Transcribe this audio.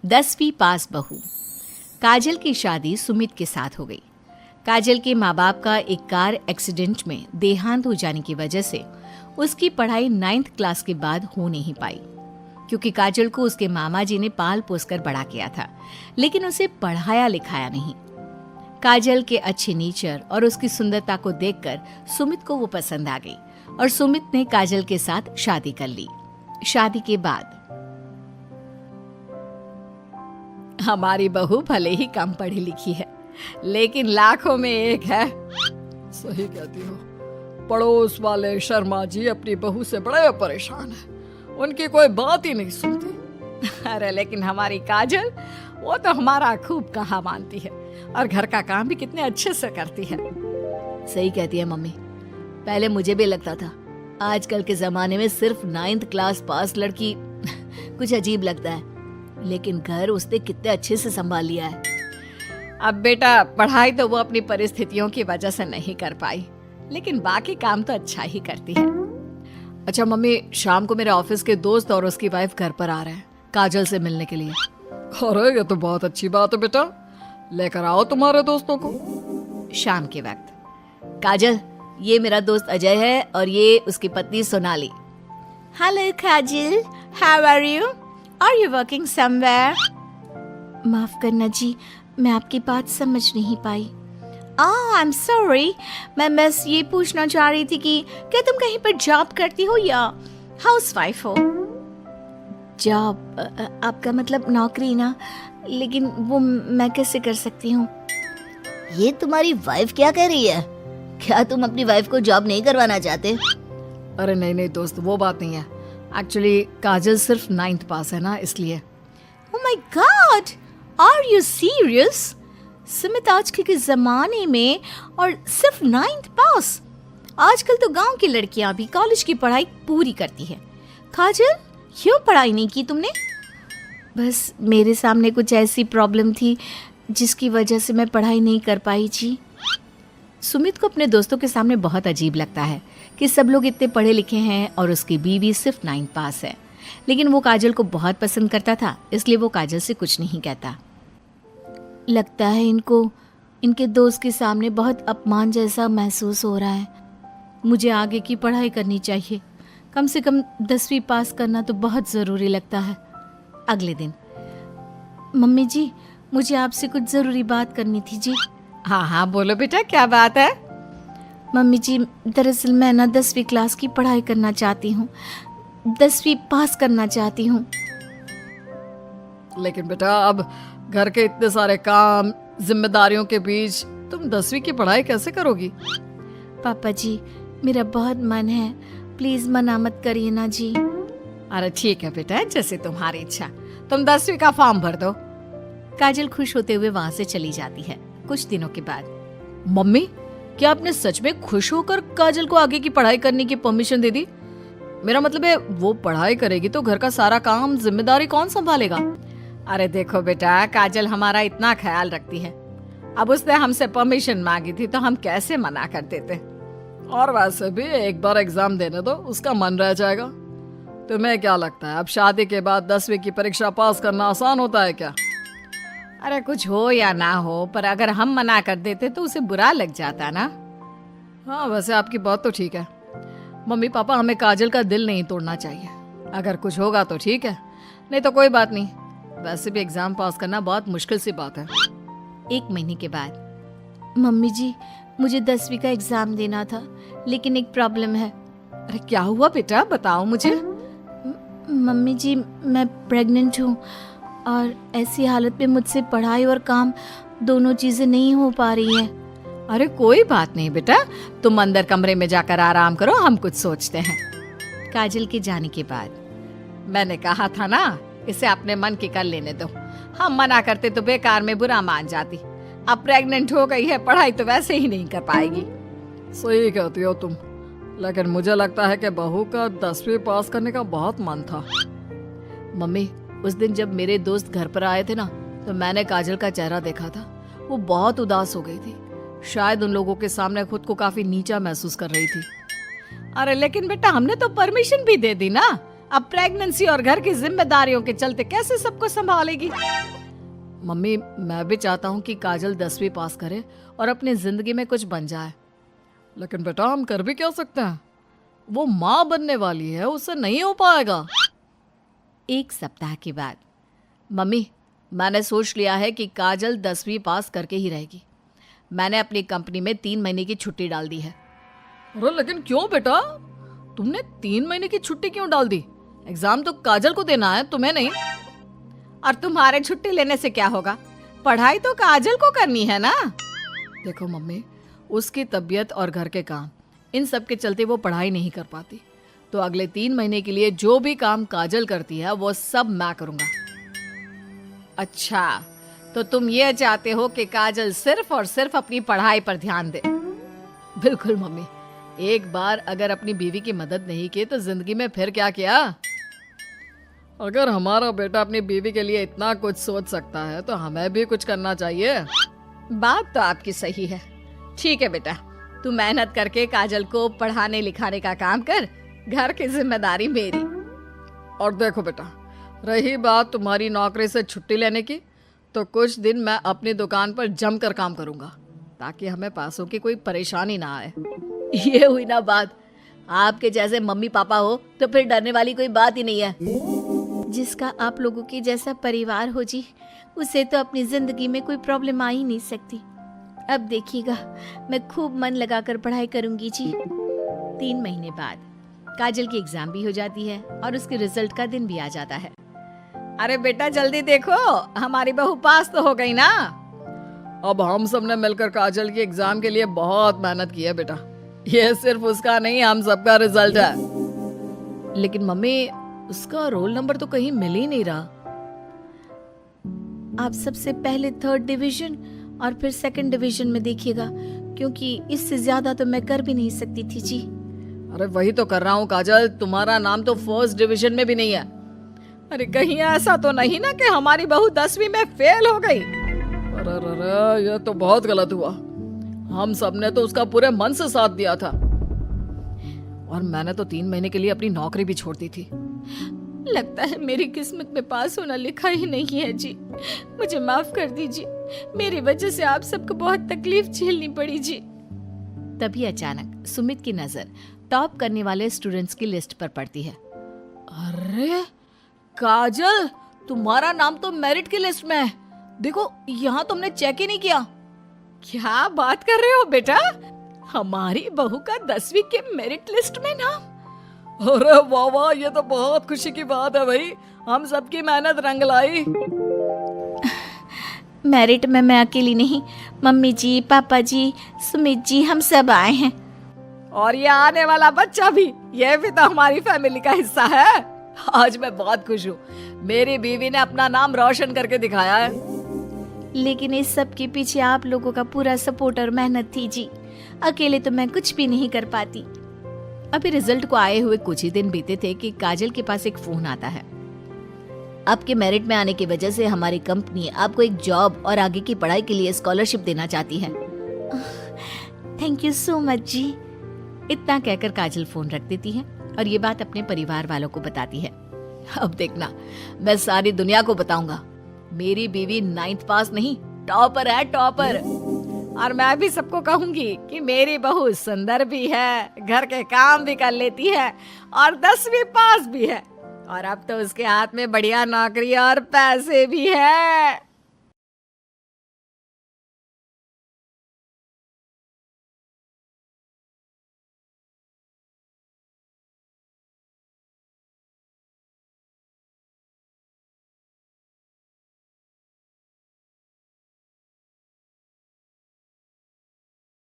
10वीं पास बहू। काजल की शादी सुमित के साथ हो गई। काजल के माँ बाप का एक कार एक्सीडेंट में देहांत हो जाने की वजह से उसकी पढ़ाई 9th क्लास के बाद हो नहीं पाई, क्योंकि काजल को उसके मामा जी ने पाल पोस कर बड़ा किया था, लेकिन उसे पढ़ाया लिखाया नहीं। काजल के अच्छे नेचर और उसकी सुंदरता को देखकर सुमित को वो पसंद आ गई और सुमित ने काजल के साथ शादी कर ली। शादी के बाद हमारी बहू भले ही कम पढ़ी लिखी है, लेकिन लाखों में एक है। सही कहती हो। पड़ोस वाले शर्मा जी अपनी बहू से बड़े परेशान हैं। उनकी कोई बात ही नहीं सुनती। अरे लेकिन हमारी काजल, वो तो हमारा खूब कहा मानती है और घर का काम भी कितने अच्छे से करती है। सही कहती है मम्मी। पहले मुझे भी लगता था, आजकल के जमाने में सिर्फ 9th क्लास पास लड़की कुछ अजीब लगता है, लेकिन घर उसने कितने अच्छे से संभाल लिया है। अब बेटा, पढ़ाई तो वो अपनी परिस्थितियों की वजह से नहीं कर पाई, लेकिन बाकी काम तो अच्छा ही करती है। अच्छा मम्मी, शाम को मेरे ऑफिस के दोस्त और उसकी वाइफ घर पर आ रहे हैं काजल से मिलने के लिए। अरे ये तो बहुत अच्छी बात है बेटा, लेकर आओ तुम्हारे दोस्तों को। शाम के वक्त काजल, ये मेरा दोस्त अजय है और ये उसकी पत्नी Sonali. Hello Kajal, how are you? Are you working somewhere? माफ करना जी, मैं आपकी बात समझ नहीं पाई। आई एम सॉरी, मैं बस ये पूछना चाह रही थी कि क्या तुम कहीं पर जॉब करती हो या हाउसवाइफ हो? जॉब? आपका मतलब नौकरी ना, लेकिन वो मैं कैसे कर सकती हूँ? ये तुम्हारी वाइफ क्या कह रही है? क्या तुम अपनी वाइफ को जॉब नहीं करवाना चाहते? अरे नहीं दोस्त, वो बात नहीं है। एक्चुअली काजल सिर्फ 9th पास है ना, इसलिए। Oh my God, are you serious? Sumit, आजकल के जमाने में और सिर्फ 9th पास? आजकल तो गांव की लड़कियां भी कॉलेज की पढ़ाई पूरी करती है। काजल, क्यों पढ़ाई नहीं की तुमने? बस मेरे सामने कुछ ऐसी प्रॉब्लम थी जिसकी वजह से मैं पढ़ाई नहीं कर पाई जी। सुमित को अपने दोस्तों के सामने बहुत अजीब लगता है कि सब लोग इतने पढ़े लिखे हैं और उसकी बीवी सिर्फ 9th पास है, लेकिन वो काजल को बहुत पसंद करता था, इसलिए वो काजल से कुछ नहीं कहता। लगता है इनको इनके दोस्त के सामने बहुत अपमान जैसा महसूस हो रहा है। मुझे आगे की पढ़ाई करनी चाहिए, कम से कम 10वीं पास करना तो बहुत ज़रूरी लगता है। अगले दिन, मम्मी जी, मुझे आपसे कुछ ज़रूरी बात करनी थी जी। हाँ हाँ बोलो बेटा, क्या बात है? मम्मी जी, दरअसल मैं ना 10वीं क्लास की पढ़ाई करना चाहती हूँ, 10वीं पास करना चाहती हूँ। लेकिन बेटा, अब घर के इतने सारे काम, जिम्मेदारियों के बीच तुम 10वीं की पढ़ाई कैसे करोगी? पापा जी, मेरा बहुत मन है, प्लीज मना मत करिए ना जी। अरे ठीक है बेटा, जैसे तुम्हारी इच्छा, तुम 10वीं का फॉर्म भर दो। काजल खुश होते हुए वहां से चली जाती है। कुछ दिनों के बाद, मम्मी, क्या आपने सच में खुश होकर काजल को आगे की पढ़ाई करने की परमिशन दे दी? मेरा मतलब है, वो पढ़ाई करेगी तो घर का सारा काम, जिम्मेदारी कौन संभालेगा? अरे देखो बेटा, काजल हमारा इतना ख्याल रखती है, अब उसने हमसे परमिशन मांगी थी तो हम कैसे मना कर देते। और वैसे भी एक बार एग्जाम देने दो, उसका मन रह जाएगा। तुम्हें क्या लगता है, अब शादी के बाद 10वीं की परीक्षा पास करना आसान होता है क्या? अरे कुछ हो या ना हो, पर अगर हम मना कर देते तो उसे बुरा लग जाता ना। हाँ, वैसे आपकी बात तो ठीक है। मम्मी पापा, हमें काजल का दिल नहीं तोड़ना चाहिए। अगर कुछ होगा तो ठीक है, नहीं तो कोई बात नहीं। वैसे भी एग्जाम पास करना बहुत मुश्किल सी बात है। 1 महीने के बाद, मम्मी जी, मुझे 10वीं का एग्जाम देना था, लेकिन एक प्रॉब्लम है। अरे क्या हुआ बेटा, बताओ मुझे। मम्मी जी, मैं प्रेग्नेंट हूँ और ऐसी हालत में मुझसे पढ़ाई और काम दोनों चीजें नहीं हो पा रही है। अरे कोई बात नहीं बेटा, तुम अंदर कमरे में जाकर आराम करो, हम कुछ सोचते हैं। काजल के जाने के बाद, मैंने कहा था ना, इसे अपने मन की कर लेने दो। हम मना करते तो बेकार में बुरा मान जाती। अब प्रेग्नेंट हो गई है, पढ़ाई तो वैसे ही नहीं कर पाएगी। सही कहती हो तुम, लेकिन मुझे लगता है कि बहू का 10वीं पास करने का बहुत मन था। मम्मी, उस दिन जब मेरे दोस्त घर पर आए थे ना, तो मैंने काजल का चेहरा देखा था। वो बहुत उदास हो गई थी, शायद उन लोगों के सामने खुद को काफी नीचा महसूस कर रही थी। अरे लेकिन बेटा, हमने तो परमिशन भी दे दी ना, अब प्रेगनेंसी और घर की जिम्मेदारियों के चलते कैसे सबको संभालेगी? मम्मी, मैं भी चाहता हूँ कि काजल 10वीं पास करे और अपनी जिंदगी में कुछ बन जाए, लेकिन बेटा हम कर भी क्या सकते हैं? वो माँ बनने वाली है, उससे नहीं हो पाएगा। एक सप्ताह के बाद, मम्मी मैंने सोच लिया है कि काजल 10वीं पास करके ही रहेगी। मैंने अपनी कंपनी में 3 महीने की छुट्टी डाल दी है। अरे लेकिन क्यों बेटा? तुमने 3 महीने की छुट्टी क्यों डाल दी? एग्जाम तो काजल को देना है, तुम्हें नहीं। और तुम्हारे छुट्टी लेने से क्या होगा? पढ़ाई तो काजल को करनी है ना। देखो मम्मी, उसकी तबीयत और घर के काम, इन सब के चलते वो पढ़ाई नहीं कर पाती। तो अगले 3 महीने के लिए जो भी काम काजल करती है वो सब मैं करूँगा। अच्छा, तो तुम ये चाहते हो कि काजल सिर्फ और सिर्फ अपनी पढ़ाई पर ध्यान दे? बिल्कुल मम्मी, एक बार अगर अपनी बीवी की मदद नहीं की तो जिंदगी में फिर क्या किया? अगर हमारा बेटा अपनी बीवी के लिए इतना कुछ सोच सकता है तो हमें भी कुछ करना चाहिए। बात तो आपकी सही है। ठीक है बेटा, तू मेहनत करके काजल को पढ़ाने लिखाने का काम कर, घर की जिम्मेदारी मेरी। और देखो बेटा, रही बात तुम्हारी नौकरी से छुट्टी लेने की, तो कुछ दिन मैं अपनी दुकान पर जमकर काम करूंगा ताकि हमें पैसों की कोई परेशानी ना आए। ये हुई ना बात। आपके जैसे मम्मी पापा हो तो फिर डरने वाली कोई बात ही नहीं है। जिसका आप लोगों के जैसा परिवार हो जी, उसे तो अपनी जिंदगी में कोई प्रॉब्लम आ ही नहीं सकती। अब देखिएगा, मैं खूब मन लगाकर पढ़ाई करूंगी जी। 3 महीने बाद काजल की एग्जाम भी हो जाती है और उसके रिजल्ट का दिन भी आ जाता है। अरे बेटा जल्दी देखो, हमारी बहू पास तो हो गई ना। अब हम सब ने मिलकर काजल की एग्जाम के लिए बहुत मेहनत की है बेटा। ये सिर्फ उसका नहीं, हम सबका रिजल्ट है। लेकिन मम्मी, उसका रोल नंबर तो कहीं मिल ही नहीं रहा। आप सबसे पहले 3rd डिवीजन और फिर 2nd डिवीजन में देखिएगा, क्योंकि इससे ज्यादा तो मैं कर भी नहीं सकती थी जी। अरे वही तो कर रहा हूँ काजल, तुम्हारा नाम तो 1st डिवीजन में भी नहीं है। अरे कहीं ऐसा तो नहीं ना कि हमारी बहू 10वीं में फेल हो गई? अरे ये तो बहुत गलत हुआ। हम सब ने तो उसका पूरे मन से साथ दिया था, और मैंने तो 3 महीने के लिए अपनी नौकरी भी छोड़ दी थी। लगता है मेरी किस्मत में पास होना लिखा ही नहीं है जी। मुझे माफ कर दीजिए, मेरी वजह से आप सबको बहुत तकलीफ झेलनी पड़ी जी। तभी अचानक सुमित की नजर टॉप करने वाले स्टूडेंट्स की लिस्ट पर पड़ती है। अरे काजल, तुम्हारा नाम तो मेरिट की लिस्ट में है। देखो, यहाँ तुमने चेक ही नहीं किया। क्या बात कर रहे हो बेटा? हमारी बहू का 10वीं के मेरिट लिस्ट में नाम? अरे वाह वाह, ये तो बहुत खुशी की बात है भाई। हम सबकी मेहनत रंग लाई। मेरिट में मैं अकेली नहीं, मम्मी जी, पापा जी, सुमित जी, हम सब आए हैं। और ये आने वाला बच्चा भी, ये भी तो हमारी फैमिली का हिस्सा है। आज मैं बहुत खुश हूँ, मेरी बीवी ने अपना नाम रोशन करके दिखाया है। लेकिन इस सब के पीछे आप लोगों का पूरा सपोर्ट और मेहनत थी जी। अकेले तो मैं कुछ भी नहीं कर पाती। अभी रिजल्ट को आए हुए कुछ ही दिन बीते थे कि काजल के पास एक फोन आता है। आपके मेरिट में आने की वजह से हमारी कंपनी आपको एक जॉब और आगे की पढ़ाई के लिए स्कॉलरशिप देना चाहती है। थैंक यू सो मच जी। इतना कहकर काजल फोन रख देती है और ये बात अपने परिवार वालों को बताती है। अब देखना, मैं सारी दुनिया को बताऊंगा, मेरी बीवी 9th पास नहीं, टॉपर है, टॉपर। और मैं भी सबको कहूंगी कि मेरी बहू सुंदर भी है, घर के काम भी कर लेती है और 10वीं पास भी है, और अब तो उसके हाथ में बढ़िया नौकरी और पैसे भी है।